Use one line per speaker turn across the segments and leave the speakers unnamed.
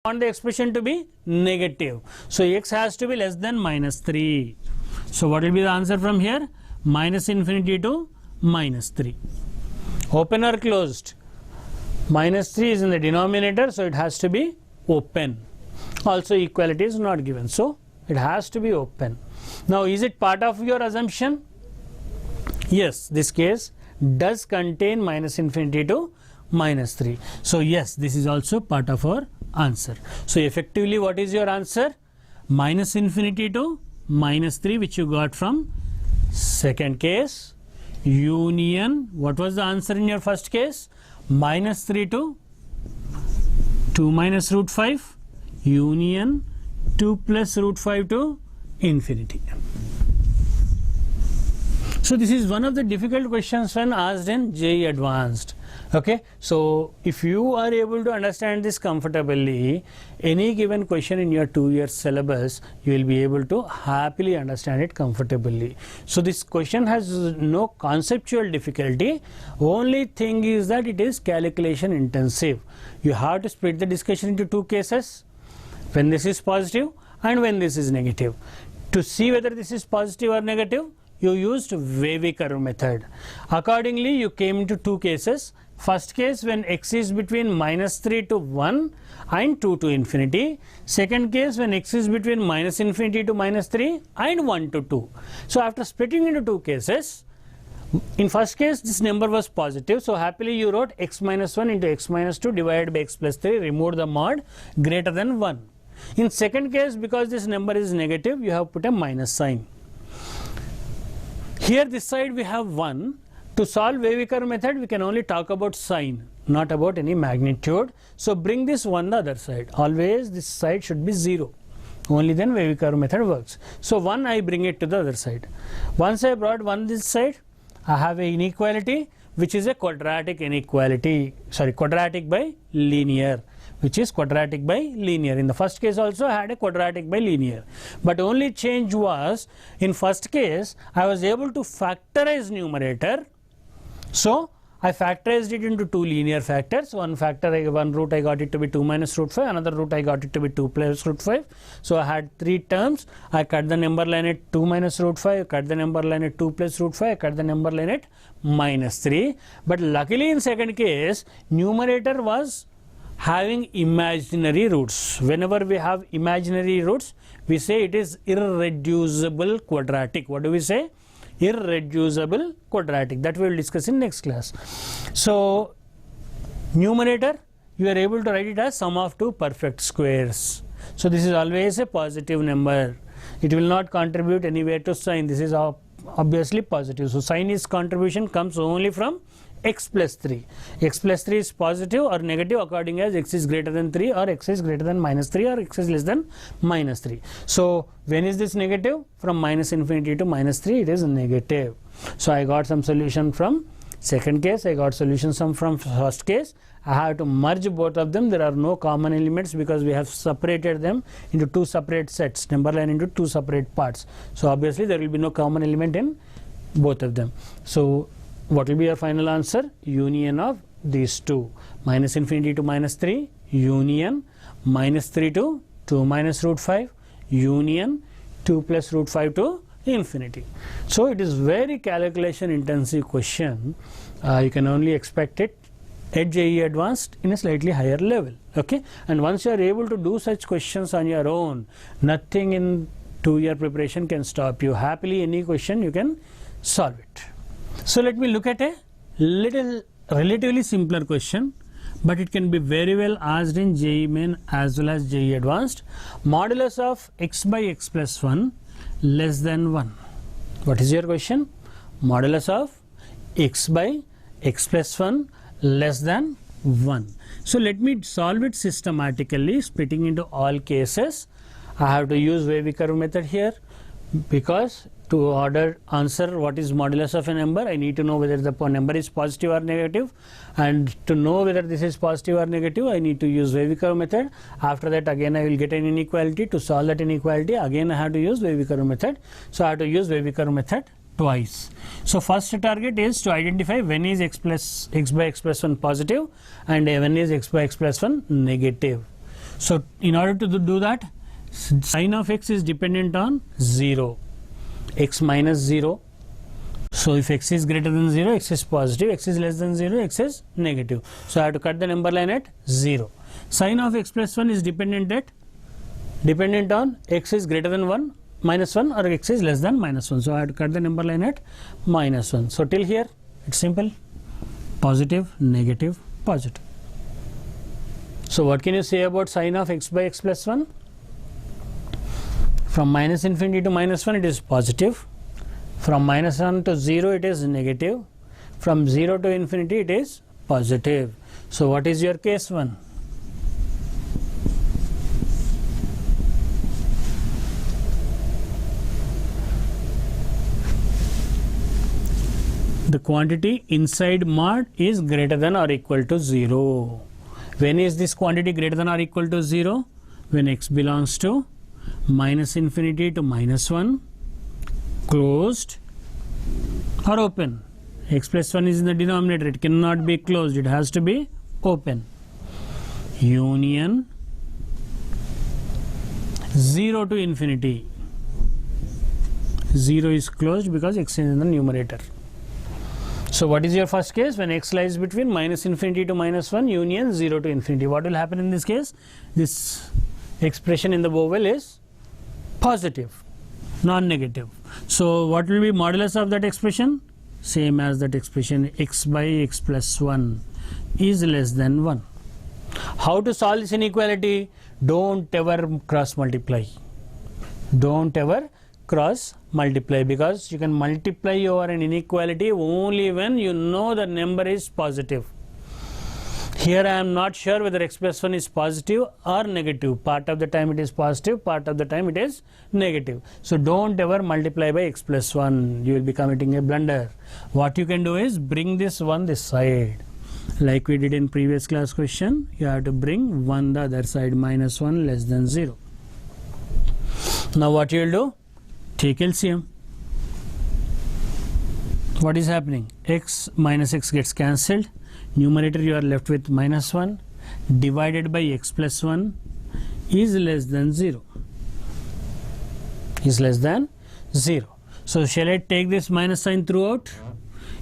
want the expression to be negative. So x has to be less than minus 3. So what will be the answer from here? Minus infinity to minus 3. Open or closed? Minus 3 is in the denominator, so it has to be open. Also equality is not given, so it has to be open. Now is it part of your assumption? Yes, this case does contain minus infinity to minus 3. So yes, this is also part of our answer. So effectively what is your answer? Minus infinity to minus 3, which you got from second case, union, what was the answer in your first case? Minus 3 to 2 minus root 5, union 2 plus root 5 to infinity. So this is one of the difficult questions when asked in JEE Advanced. Okay, so if you are able to understand this comfortably, any given question in your 2-year syllabus, you will be able to happily understand it comfortably. So this question has no conceptual difficulty. Only thing is that it is calculation intensive. You have to split the discussion into 2 cases, when this is positive and when this is negative. To see whether this is positive or negative, you used wavy curve method. Accordingly, you came into 2 cases. First case when x is between minus 3 to 1 and 2 to infinity. Second case when x is between minus infinity to minus 3 and 1 to 2. So after splitting into 2 cases, in first case this number was positive, so happily you wrote x minus 1 into x minus 2 divided by x plus 3, removed the mod, greater than 1. In second case, because this number is negative, you have put a minus sign. Here this side we have 1. To solve wavy curve method, we can only talk about sign, not about any magnitude. So bring this 1 the other side. Always this side should be 0. Only then wavy curve method works. So 1 I bring it to the other side. Once I brought 1 this side, I have a inequality which is a quadratic inequality, quadratic by linear, which is quadratic by linear. In the first case also I had a quadratic by linear, but only change was, in first case I was able to factorize numerator. So I factorized it into 2 linear factors. One root I got it to be 2 minus root 5, another root I got it to be 2 plus root 5. So I had 3 terms. I cut the number line at 2 minus root 5, cut the number line at 2 plus root 5, cut the number line at minus 3. But luckily in second case, numerator was having imaginary roots. Whenever we have imaginary roots, we say it is irreducible quadratic. What do we say? Irreducible quadratic. That we will discuss in next class. So numerator, you are able to write it as sum of 2 perfect squares. So this is always a positive number. It will not contribute anywhere to sign. This is obviously positive. So sign is contribution comes only from x plus 3. X plus 3 is positive or negative according as x is greater than 3 or x is greater than minus 3 or x is less than minus 3. So when is this negative? From minus infinity to minus 3 it is negative. So I got some solution from second case, I got solution some from first case. I have to merge both of them. There are no common elements because we have separated them into 2 separate sets, number line into 2 separate parts. So obviously there will be no common element in both of them. So what will be your final answer? Union of these 2. Minus infinity to minus 3, union minus 3 to 2 minus root 5, union 2 plus root 5 to infinity. So it is very calculation intensive question. You can only expect it at JEE Advanced in a slightly higher level. Okay, and once you are able to do such questions on your own, nothing in 2-year preparation can stop you. Happily any question you can solve it. So let me look at a little relatively simpler question, but it can be very well asked in JEE Main as well as JEE Advanced. Modulus of x by x plus 1 less than 1. What is your question? Modulus of x by x plus 1 less than 1. So let me solve it systematically, splitting into all cases. I have to use wavy curve method here because to answer what is modulus of a number, I need to know whether the number is positive or negative, and to know whether this is positive or negative, I need to use wavy curve method. After that again I will get an inequality. To solve that inequality again I have to use wavy curve method. So I have to use wavy curve method twice. So first target is to identify when is x by x plus 1 positive and when is x by x plus 1 negative. So in order to do that, sin of x is dependent on 0, x minus 0. So if x is greater than 0, x is positive, x is less than 0, x is negative. So I have to cut the number line at 0. Sin of x plus 1 is dependent on x is greater than 1, minus 1, or x is less than minus 1. So I have to cut the number line at minus 1. So till here it's simple, positive, negative, positive. So what can you say about sin of x by x plus 1? From minus infinity to minus 1 it is positive. From minus 1 to 0 it is negative. From 0 to infinity it is positive. So what is your case 1? The quantity inside mod is greater than or equal to 0. When is this quantity greater than or equal to 0? When x belongs to minus infinity to minus 1, closed or open. X plus 1 is in the denominator, it cannot be closed, it has to be open. Union 0 to infinity. 0 is closed because x is in the numerator. So what is your first case? When x lies between minus infinity to minus 1, union 0 to infinity. What will happen in this case? This expression in the vowel is positive, non-negative. So what will be modulus of that expression? Same as that expression, x by x plus 1 is less than 1. How to solve this inequality? Don't ever cross multiply. Don't ever cross multiply, because you can multiply over an inequality only when you know the number is positive. Here I am not sure whether x plus 1 is positive or negative. Part of the time it is positive, part of the time it is negative. So don't ever multiply by x plus 1. You will be committing a blunder. What you can do is bring this 1 this side. Like we did in previous class question, you have to bring 1 the other side, minus 1 less than 0. Now what you will do? Take LCM. What is happening? X minus x gets cancelled. Numerator you are left with minus 1 divided by x plus 1 is less than 0. Is less than 0. So shall I take this minus sign throughout?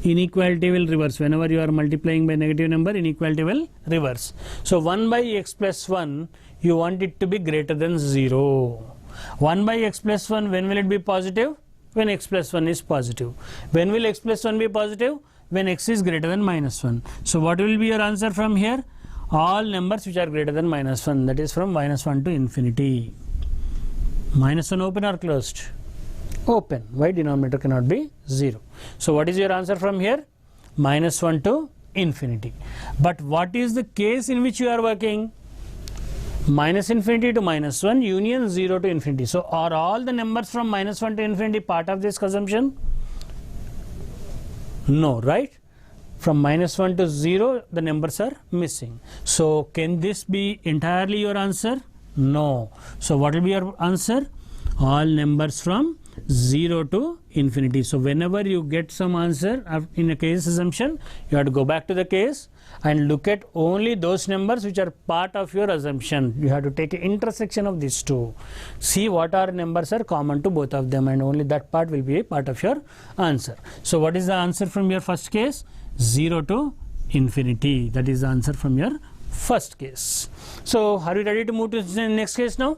Inequality will reverse. Whenever you are multiplying by negative number, inequality will reverse. So 1 by x plus 1, you want it to be greater than 0. 1 by x plus 1, when will it be positive? When x plus 1 is positive. When will x plus 1 be positive? When x is greater than minus 1. So what will be your answer from here? All numbers which are greater than minus 1, that is from minus 1 to infinity. Minus 1 open or closed? Open. Why? Denominator cannot be 0. So what is your answer from here? Minus 1 to infinity. But what is the case in which you are working? Minus infinity to minus 1, union 0 to infinity. So are all the numbers from minus 1 to infinity part of this assumption? No, right? From minus 1 to 0, the numbers are missing. So can this be entirely your answer? No. So what will be your answer? All numbers from 0 to infinity. So whenever you get some answer in a case assumption, you have to go back to the case and look at only those numbers which are part of your assumption. You have to take an intersection of these two. See what are numbers are common to both of them, and only that part will be a part of your answer. So what is the answer from your first case? 0 to infinity. That is the answer from your first case. So are you ready to move to the next case now?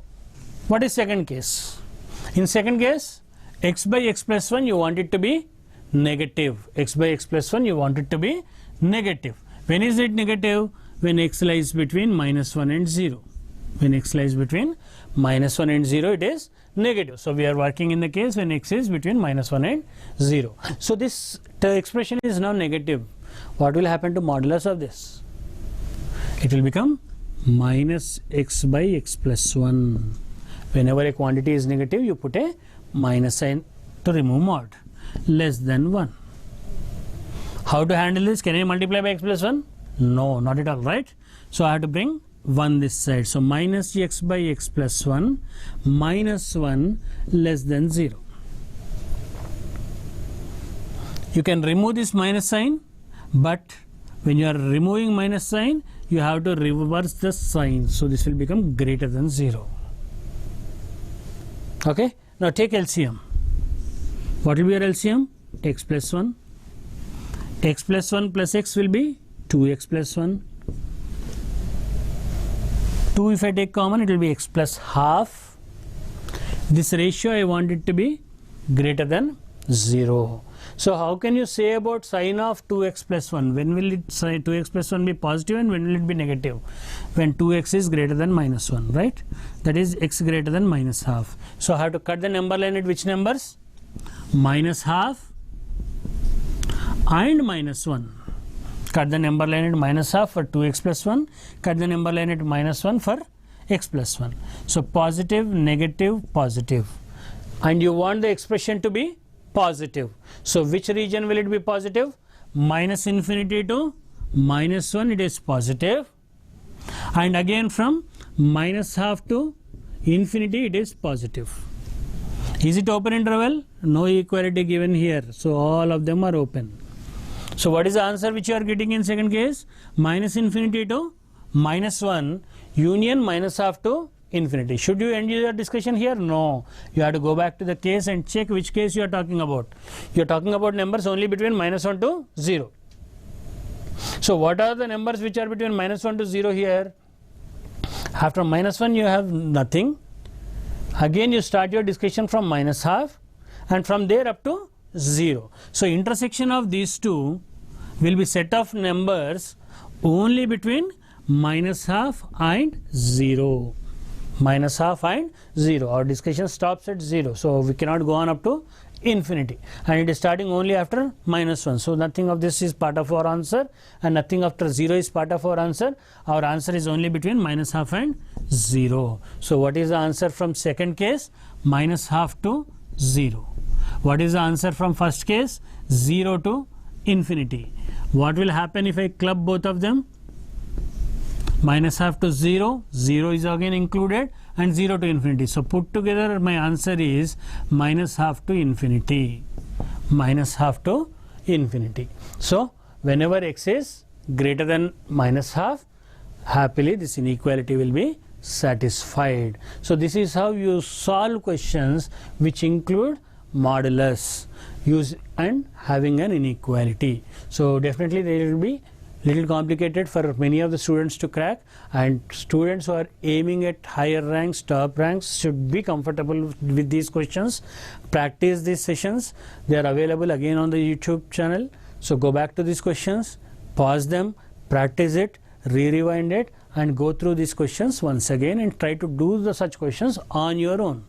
What is second case? In second case, x by x plus 1 you want it to be negative. X by x plus 1 you want it to be negative. When is it negative? When x lies between minus 1 and 0. When x lies between minus 1 and 0, it is negative. So we are working in the case when x is between minus 1 and 0. So this expression is now negative. What will happen to modulus of this? It will become minus x by x plus 1. Whenever a quantity is negative, you put a minus sign to remove mod. Less than 1. How to handle this? Can I multiply by x plus 1? No, not at all, right? So I have to bring 1 this side. So minus x by x plus 1 minus 1 less than 0. You can remove this minus sign, but when you are removing minus sign, you have to reverse the sign. So this will become greater than 0. Okay. Now take LCM. What will be your LCM? X plus 1. X plus 1 plus x will be 2x plus 1. 2 if I take common, it will be x plus half. This ratio I want it to be greater than 0. So how can you say about sign of 2x plus 1? When will it say 2x plus 1 be positive and when will it be negative? When 2x is greater than minus 1, right? That is x greater than minus half. So I have to cut the number line at which numbers? Minus half and minus 1. Cut the number line at minus half for 2x plus 1. Cut the number line at minus 1 for x plus 1. So positive, negative, positive. And you want the expression to be positive. So which region will it be positive? Minus infinity to minus 1 it is positive. And again from minus half to infinity it is positive. Is it open interval? No equality given here. So all of them are open. So what is the answer which you are getting in second case? Minus infinity to minus 1 union minus half to infinity. Should you end your discussion here? No. You have to go back to the case and check which case you are talking about. You are talking about numbers only between minus 1 to 0. So what are the numbers which are between minus 1 to 0 here? After minus 1 you have nothing. Again you start your discussion from minus half and from there up to 0. So intersection of these two will be set of numbers only between minus half and 0. Minus half and 0. Our discussion stops at 0. So we cannot go on up to infinity. And it is starting only after minus 1. So nothing of this is part of our answer and nothing after 0 is part of our answer. Our answer is only between minus half and 0. So what is the answer from second case? Minus half to 0. What is the answer from first case? 0 to infinity. What will happen if I club both of them? Minus half to 0, 0 is again included and 0 to infinity. So put together my answer is minus half to infinity. Minus half to infinity. So whenever x is greater than minus half, happily this inequality will be satisfied. So this is how you solve questions which include modulus use and having an inequality. So definitely they will be little complicated for many of the students to crack, and students who are aiming at higher ranks, top ranks, should be comfortable with these questions. Practice these sessions. They are available again on the YouTube channel. So go back to these questions, pause them, practice it, re-rewind it and go through these questions once again and try to do such questions on your own.